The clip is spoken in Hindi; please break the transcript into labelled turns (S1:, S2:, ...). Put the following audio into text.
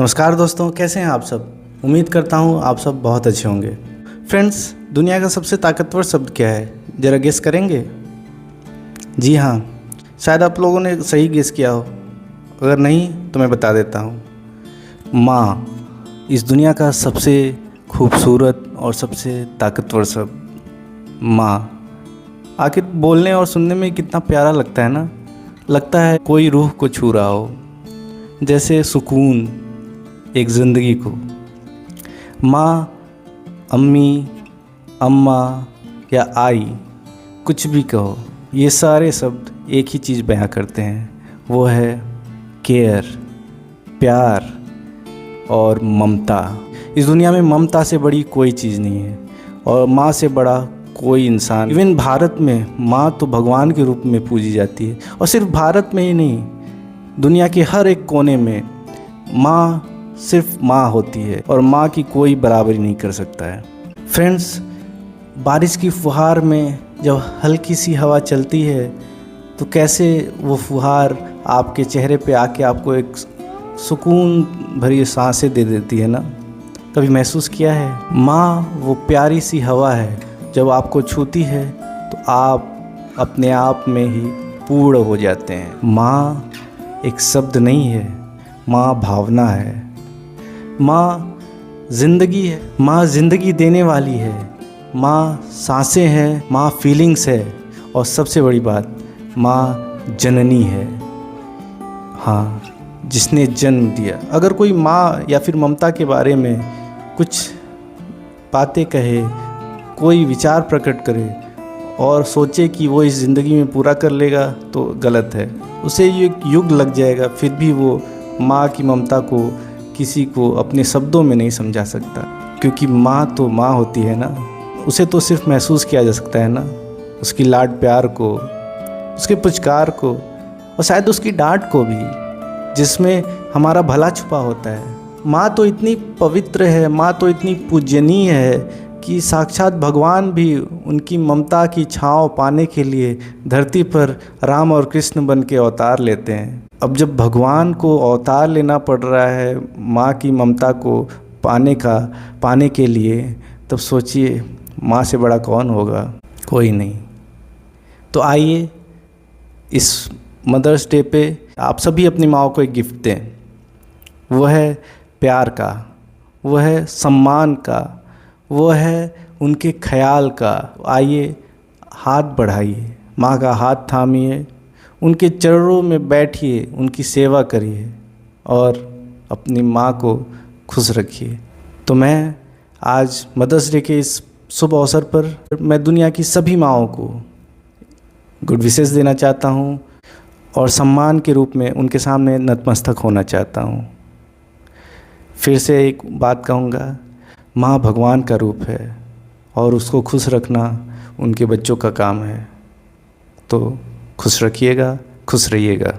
S1: नमस्कार दोस्तों, कैसे हैं आप सब। उम्मीद करता हूँ आप सब बहुत अच्छे होंगे। फ्रेंड्स, दुनिया का सबसे ताकतवर शब्द क्या है, ज़रा गेस करेंगे। जी हाँ, शायद आप लोगों ने सही गेस किया हो। अगर नहीं तो मैं बता देता हूँ, माँ। इस दुनिया का सबसे खूबसूरत और सबसे ताकतवर शब्द माँ। आखिर बोलने और सुनने में कितना प्यारा लगता है ना। लगता है कोई रूह को छू रहा हो, जैसे सुकून एक ज़िंदगी को। माँ, अम्मी, अम्मा या आई, कुछ भी कहो, ये सारे शब्द एक ही चीज़ बयां करते हैं, वो है केयर, प्यार और ममता। इस दुनिया में ममता से बड़ी कोई चीज़ नहीं है और माँ से बड़ा कोई इंसान। इवन भारत में माँ तो भगवान के रूप में पूजी जाती है, और सिर्फ भारत में ही नहीं, दुनिया के हर एक कोने में माँ सिर्फ माँ होती है और माँ की कोई बराबरी नहीं कर सकता है। फ्रेंड्स, बारिश की फुहार में जब हल्की सी हवा चलती है तो कैसे वो फुहार आपके चेहरे पे आके आपको एक सुकून भरी सांसें दे देती है ना। कभी महसूस किया है? माँ वो प्यारी सी हवा है, जब आपको छूती है तो आप अपने आप में ही पूर्ण हो जाते हैं। माँ एक शब्द नहीं है, माँ भावना है। माँ ज़िंदगी है, माँ ज़िंदगी देने वाली है। माँ सांसें हैं, माँ फीलिंग्स है, और सबसे बड़ी बात, माँ जननी है। हाँ, जिसने जन्म दिया। अगर कोई माँ या फिर ममता के बारे में कुछ बातें कहे, कोई विचार प्रकट करे और सोचे कि वो इस ज़िंदगी में पूरा कर लेगा, तो गलत है। उसे ये युग लग जाएगा, फिर भी वो माँ की ममता को किसी को अपने शब्दों में नहीं समझा सकता, क्योंकि माँ तो माँ होती है ना। उसे तो सिर्फ महसूस किया जा सकता है ना, उसकी लाड प्यार को, उसके पुचकार को, और शायद उसकी डांट को भी, जिसमें हमारा भला छुपा होता है। माँ तो इतनी पवित्र है, माँ तो इतनी पूजनीय है कि साक्षात भगवान भी उनकी ममता की छाँव पाने के लिए धरती पर राम और कृष्ण बन के अवतार लेते हैं। अब जब भगवान को अवतार लेना पड़ रहा है माँ की ममता को पाने के लिए, तब सोचिए माँ से बड़ा कौन होगा? कोई नहीं। तो आइए इस मदर्स डे पे आप सभी अपनी माँ को एक गिफ्ट दें। वो है प्यार का, वो है सम्मान का, वो है उनके ख्याल का। आइए हाथ बढ़ाइए, माँ का हाथ थामिए, उनके चरणों में बैठिए, उनकी सेवा करिए और अपनी माँ को खुश रखिए। तो मैं आज मदर्स डे के इस शुभ अवसर पर मैं दुनिया की सभी माँओं को गुड विशेस देना चाहता हूँ और सम्मान के रूप में उनके सामने नतमस्तक होना चाहता हूँ। फिर से एक बात कहूँगा, माँ भगवान का रूप है और उसको खुश रखना उनके बच्चों का काम है। तो खुश रखिएगा, खुश रहिएगा।